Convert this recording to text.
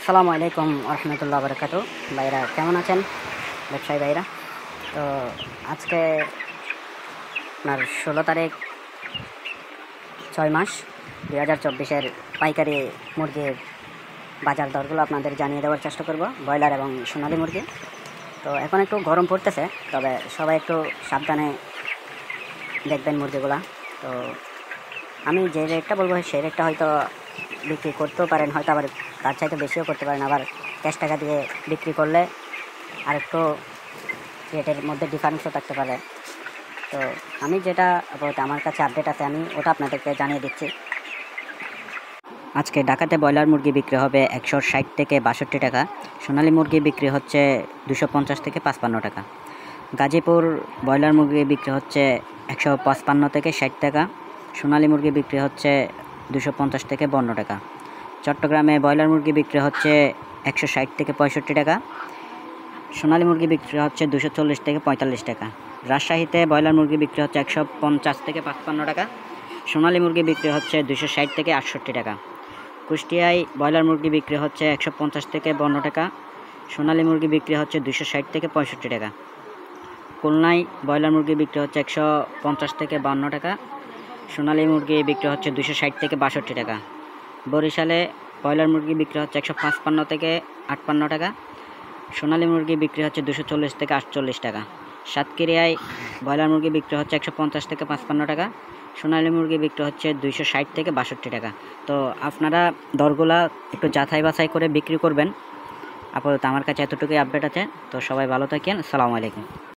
আসসালামু আলাইকুম রহমতুল্লাহ বরকাত। ভাইরা কেমন আছেন? ব্যবসায়ী ভাইরা, তো আজকে আপনার 16 তারিখ 6 মাস 2024-এর পাইকারি মুরগির বাজার দরগুলো আপনাদের জানিয়ে দেওয়ার চেষ্টা করব, ব্রয়লার এবং সোনালী মুরগি। তো এখন একটু গরম পড়তেছে, তবে সবাই একটু সাবধানে দেখবেন মুরগিগুলা। তো আমি যে রেটটা বলবো সেই রেটটা হয়তো বিক্রি করতেও পারেন, হয়তো আবার তার চাইতে বেশিও করতে পারেন, আবার ক্যাশ টাকা দিয়ে বিক্রি করলে আর একটু রেটের মধ্যে ডিফারেন্সও থাকতে পারে। তো আমি যেটা আপাতত আমার কাছে আপডেট আছে আমি ওটা আপনাদেরকে জানিয়ে দিচ্ছি। আজকে ঢাকাতে ব্রয়লার মুরগি বিক্রি হবে 160 থেকে 62 টাকা, সোনালী মুরগি বিক্রি হচ্ছে 250 থেকে 55 টাকা। গাজীপুর ব্রয়লার মুরগি বিক্রি হচ্ছে 155 থেকে 60 টাকা, সোনালী মুরগি বিক্রি হচ্ছে 250 থেকে 52 টাকা। চট্টগ্রামে ব্রয়লার মুরগি বিক্রি হচ্ছে 160 থেকে 65 টাকা, সোনালী মুরগি বিক্রি হচ্ছে 240 থেকে 45 টাকা। রাজশাহীতে ব্রয়লার মুরগি বিক্রি হচ্ছে 150 থেকে 55 টাকা, সোনালী মুরগি বিক্রি হচ্ছে 260 থেকে 68 টাকা। কুষ্টিয়ায় ব্রয়লার মুরগি বিক্রি হচ্ছে 150 থেকে 52 টাকা, সোনালী মুরগি বিক্রি হচ্ছে 260 থেকে 65 টাকা। খুলনায় ব্রয়লার মুরগি বিক্রি হচ্ছে 150 থেকে 52 টাকা, সোনালী মুরগি বিক্রি হচ্ছে 260 থেকে 62 টাকা। বরিশালে ব্রয়লার মুরগি বিক্রি হচ্ছে 155 থেকে 58 টাকা, সোনালী মুরগি বিক্রি হচ্ছে 240 থেকে 48 টাকা। সাতক্ষীরায় ব্রয়লার মুরগি বিক্রি হচ্ছে 150 থেকে 55 টাকা, সোনালী মুরগি বিক্রি হচ্ছে 260 থেকে 62 টাকা। তো আপনারা দরগুলা একটু যাচাই বাছাই করে বিক্রি করবেন। আপাতত আমার কাছে এতটুকুই আপডেট আছে। তো সবাই ভালো থাকেন। আসসালামু আলাইকুম।